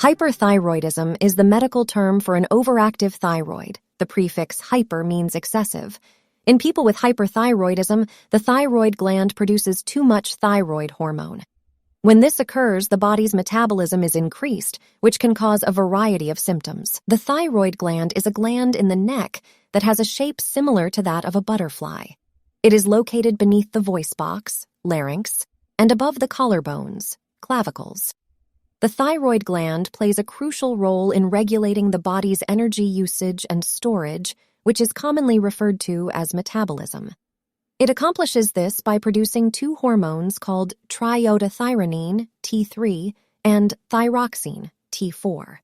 Hyperthyroidism is the medical term for an overactive thyroid. The prefix hyper means excessive. In people with hyperthyroidism, the thyroid gland produces too much thyroid hormone. When this occurs, the body's metabolism is increased, which can cause a variety of symptoms. The thyroid gland is a gland in the neck that has a shape similar to that of a butterfly. It is located beneath the voice box, larynx, and above the collarbones, clavicles. The thyroid gland plays a crucial role in regulating the body's energy usage and storage, which is commonly referred to as metabolism. It accomplishes this by producing two hormones called triiodothyronine, T3, and thyroxine, T4.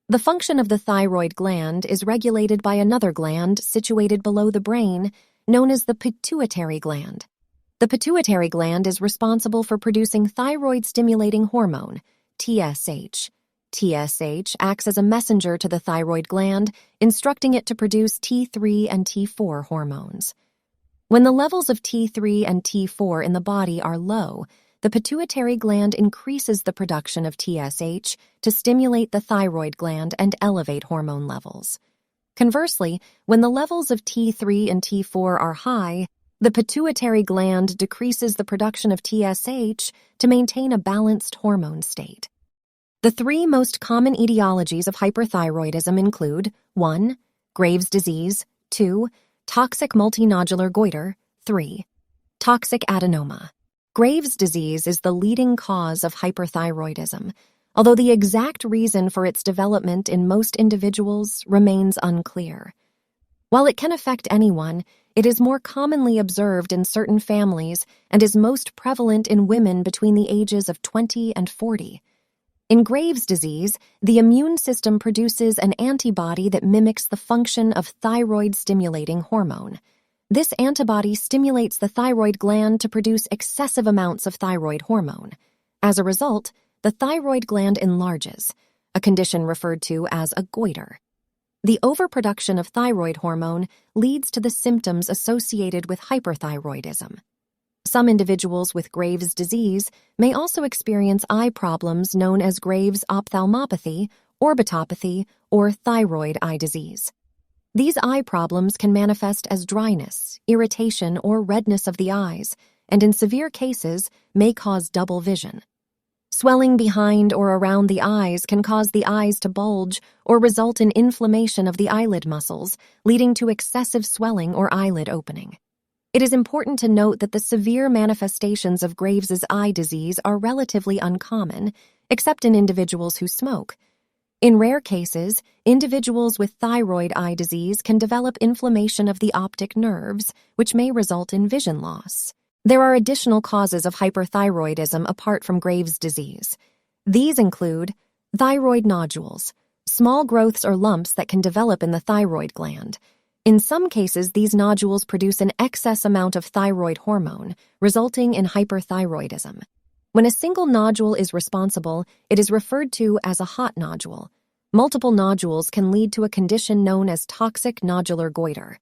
The function of the thyroid gland is regulated by another gland situated below the brain, known as the pituitary gland. The pituitary gland is responsible for producing thyroid-stimulating hormone, TSH. TSH acts as a messenger to the thyroid gland, instructing it to produce T3 and T4 hormones. When the levels of T3 and T4 in the body are low, the pituitary gland increases the production of TSH to stimulate the thyroid gland and elevate hormone levels. Conversely, when the levels of T3 and T4 are high, the pituitary gland decreases the production of TSH to maintain a balanced hormone state. The three most common etiologies of hyperthyroidism include 1. Graves' disease, 2. Toxic multinodular goiter, 3. Toxic adenoma. Graves' disease is the leading cause of hyperthyroidism, although the exact reason for its development in most individuals remains unclear. While it can affect anyone, it is more commonly observed in certain families and is most prevalent in women between the ages of 20 and 40. In Graves' disease, the immune system produces an antibody that mimics the function of thyroid-stimulating hormone. This antibody stimulates the thyroid gland to produce excessive amounts of thyroid hormone. As a result, the thyroid gland enlarges, a condition referred to as a goiter. The overproduction of thyroid hormone leads to the symptoms associated with hyperthyroidism. Some individuals with Graves' disease may also experience eye problems known as Graves' ophthalmopathy, orbitopathy, or thyroid eye disease. These eye problems can manifest as dryness, irritation, or redness of the eyes, and in severe cases may cause double vision. Swelling behind or around the eyes can cause the eyes to bulge or result in inflammation of the eyelid muscles, leading to excessive swelling or eyelid opening. It is important to note that the severe manifestations of Graves' eye disease are relatively uncommon, except in individuals who smoke. In rare cases, individuals with thyroid eye disease can develop inflammation of the optic nerves, which may result in vision loss. There are additional causes of hyperthyroidism apart from Graves' disease. These include thyroid nodules, small growths or lumps that can develop in the thyroid gland. In some cases, these nodules produce an excess amount of thyroid hormone, resulting in hyperthyroidism. When a single nodule is responsible, it is referred to as a hot nodule. Multiple nodules can lead to a condition known as toxic nodular goiter.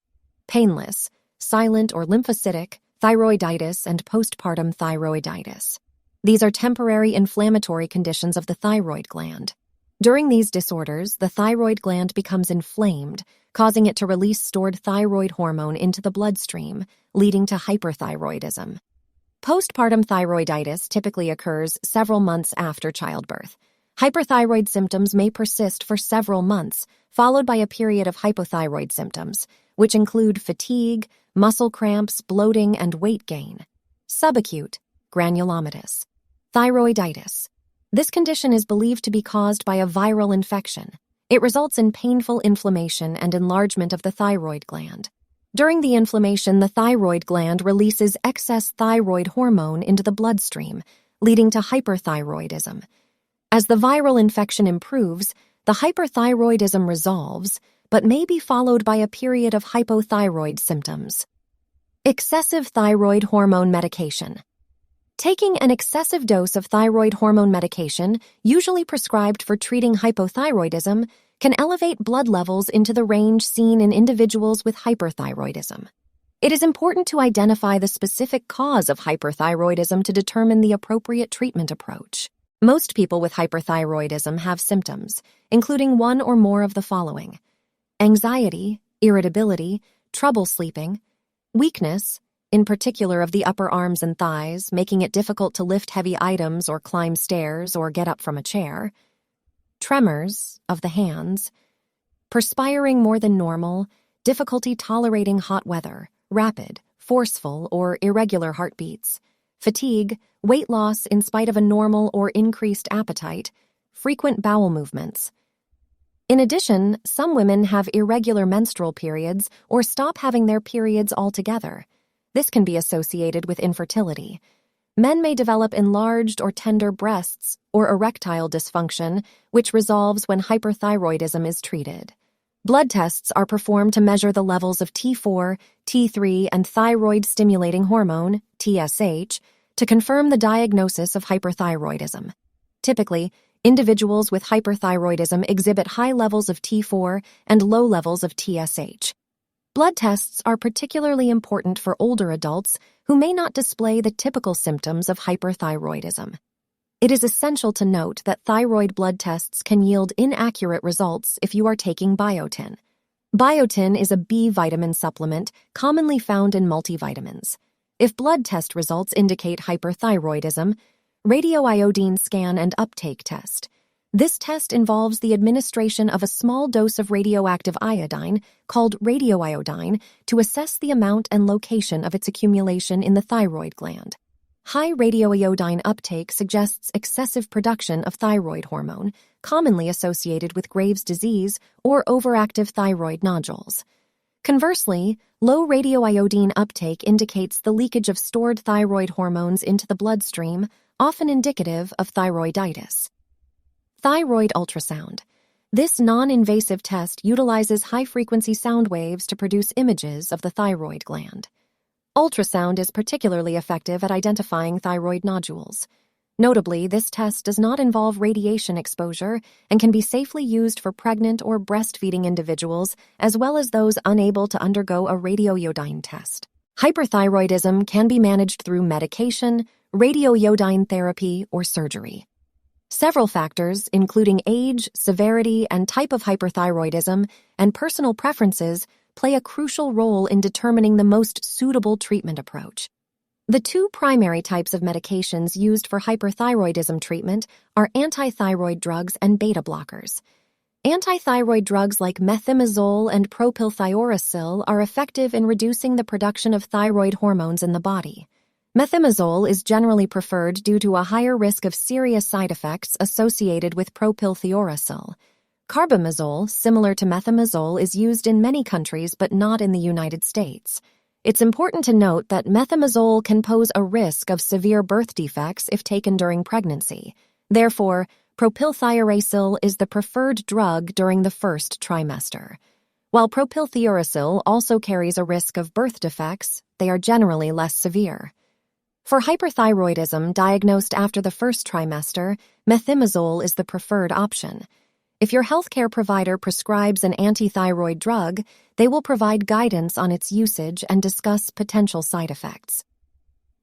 Painless, silent or lymphocytic, thyroiditis, and postpartum thyroiditis. These are temporary inflammatory conditions of the thyroid gland. During these disorders, the thyroid gland becomes inflamed, causing it to release stored thyroid hormone into the bloodstream, leading to hyperthyroidism. Postpartum thyroiditis typically occurs several months after childbirth. Hyperthyroid symptoms may persist for several months, followed by a period of hypothyroid symptoms, which include fatigue, muscle cramps, bloating, and weight gain. Subacute granulomatous thyroiditis. This condition is believed to be caused by a viral infection. It results in painful inflammation and enlargement of the thyroid gland. During the inflammation, the thyroid gland releases excess thyroid hormone into the bloodstream, leading to hyperthyroidism. As the viral infection improves, the hyperthyroidism resolves, but may be followed by a period of hypothyroid symptoms. Excessive thyroid hormone medication. Taking an excessive dose of thyroid hormone medication, usually prescribed for treating hypothyroidism, can elevate blood levels into the range seen in individuals with hyperthyroidism. It is important to identify the specific cause of hyperthyroidism to determine the appropriate treatment approach. Most people with hyperthyroidism have symptoms, including one or more of the following: anxiety, irritability, trouble sleeping, weakness, in particular of the upper arms and thighs, making it difficult to lift heavy items or climb stairs or get up from a chair, tremors of the hands, perspiring more than normal, difficulty tolerating hot weather, rapid, forceful, or irregular heartbeats, fatigue, weight loss in spite of a normal or increased appetite, frequent bowel movements. In addition, some women have irregular menstrual periods or stop having their periods altogether. This can be associated with infertility. Men may develop enlarged or tender breasts or erectile dysfunction, which resolves when hyperthyroidism is treated. Blood tests are performed to measure the levels of T4, T3, and thyroid-stimulating hormone, TSH, to confirm the diagnosis of hyperthyroidism. Typically, individuals with hyperthyroidism exhibit high levels of T4 and low levels of TSH. Blood tests are particularly important for older adults who may not display the typical symptoms of hyperthyroidism. It is essential to note that thyroid blood tests can yield inaccurate results if you are taking biotin. Biotin is a B vitamin supplement commonly found in multivitamins. If blood test results indicate hyperthyroidism, radioiodine scan and uptake test. This test involves the administration of a small dose of radioactive iodine, called radioiodine, to assess the amount and location of its accumulation in the thyroid gland. High radioiodine uptake suggests excessive production of thyroid hormone, commonly associated with Graves' disease or overactive thyroid nodules. Conversely, low radioiodine uptake indicates the leakage of stored thyroid hormones into the bloodstream, often indicative of thyroiditis. Thyroid ultrasound. This non-invasive test utilizes high-frequency sound waves to produce images of the thyroid gland. Ultrasound is particularly effective at identifying thyroid nodules. Notably, this test does not involve radiation exposure and can be safely used for pregnant or breastfeeding individuals, as well as those unable to undergo a radioiodine test. Hyperthyroidism can be managed through medication, radioiodine therapy, or surgery. Several factors, including age, severity, and type of hyperthyroidism, and personal preferences, play a crucial role in determining the most suitable treatment approach. The two primary types of medications used for hyperthyroidism treatment are antithyroid drugs and beta blockers. Antithyroid drugs like methimazole and propylthiouracil are effective in reducing the production of thyroid hormones in the body. Methimazole is generally preferred due to a higher risk of serious side effects associated with propylthiouracil. Carbimazole, similar to methimazole, is used in many countries but not in the United States. It's important to note that methimazole can pose a risk of severe birth defects if taken during pregnancy. Therefore, propylthiouracil is the preferred drug during the first trimester. While propylthiouracil also carries a risk of birth defects, they are generally less severe. For hyperthyroidism diagnosed after the first trimester, methimazole is the preferred option. If your healthcare provider prescribes an antithyroid drug, they will provide guidance on its usage and discuss potential side effects.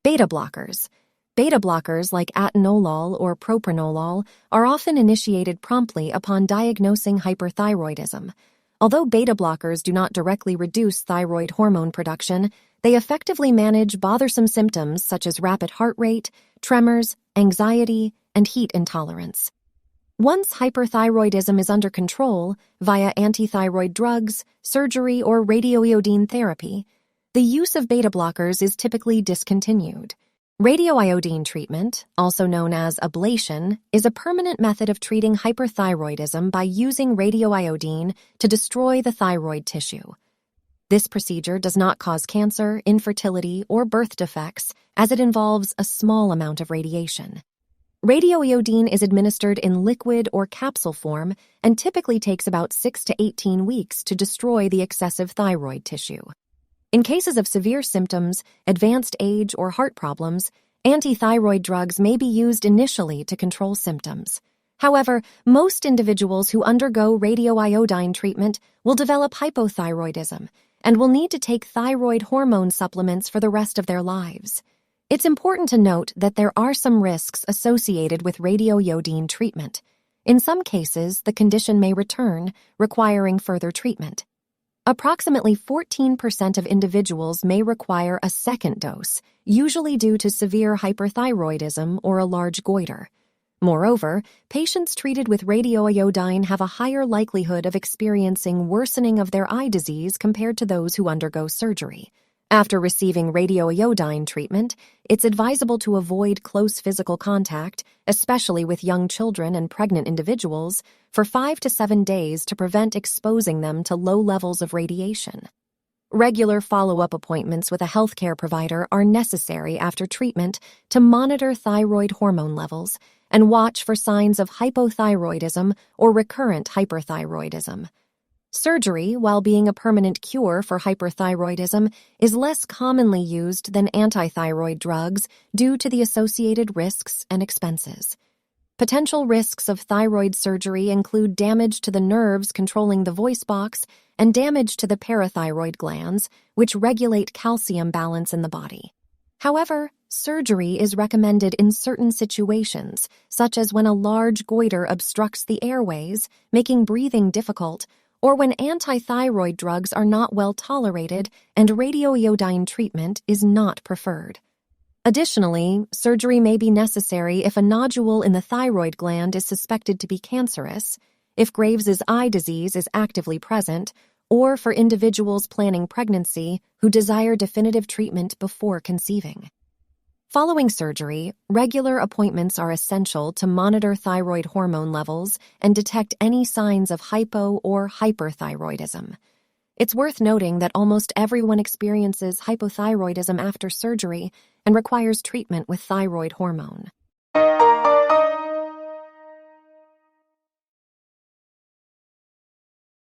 Beta blockers. Beta blockers like atenolol or propranolol are often initiated promptly upon diagnosing hyperthyroidism. Although beta blockers do not directly reduce thyroid hormone production, they effectively manage bothersome symptoms such as rapid heart rate, tremors, anxiety, and heat intolerance. Once hyperthyroidism is under control via antithyroid drugs, surgery, or radioiodine therapy, the use of beta blockers is typically discontinued. Radioiodine treatment, also known as ablation, is a permanent method of treating hyperthyroidism by using radioiodine to destroy the thyroid tissue. This procedure does not cause cancer, infertility, or birth defects, as it involves a small amount of radiation. Radioiodine is administered in liquid or capsule form and typically takes about 6 to 18 weeks to destroy the excessive thyroid tissue. In cases of severe symptoms, advanced age, or heart problems, antithyroid drugs may be used initially to control symptoms. However, most individuals who undergo radioiodine treatment will develop hypothyroidism and will need to take thyroid hormone supplements for the rest of their lives. It's important to note that there are some risks associated with radioiodine treatment. In some cases, the condition may return, requiring further treatment. Approximately 14% of individuals may require a second dose, usually due to severe hyperthyroidism or a large goiter. Moreover, patients treated with radioiodine have a higher likelihood of experiencing worsening of their eye disease compared to those who undergo surgery. After receiving radioiodine treatment, it's advisable to avoid close physical contact, especially with young children and pregnant individuals, for 5 to 7 days to prevent exposing them to low levels of radiation. Regular follow-up appointments with a healthcare provider are necessary after treatment to monitor thyroid hormone levels and watch for signs of hypothyroidism or recurrent hyperthyroidism. Surgery, while being a permanent cure for hyperthyroidism, is less commonly used than antithyroid drugs due to the associated risks and expenses. Potential risks of thyroid surgery include damage to the nerves controlling the voice box and damage to the parathyroid glands, which regulate calcium balance in the body. However, surgery is recommended in certain situations, such as when a large goiter obstructs the airways, making breathing difficult, or when antithyroid drugs are not well tolerated and radioiodine treatment is not preferred. Additionally, surgery may be necessary if a nodule in the thyroid gland is suspected to be cancerous, if Graves's eye disease is actively present, or for individuals planning pregnancy who desire definitive treatment before conceiving. Following surgery, regular appointments are essential to monitor thyroid hormone levels and detect any signs of hypo or hyperthyroidism. It's worth noting that almost everyone experiences hypothyroidism after surgery and requires treatment with thyroid hormone.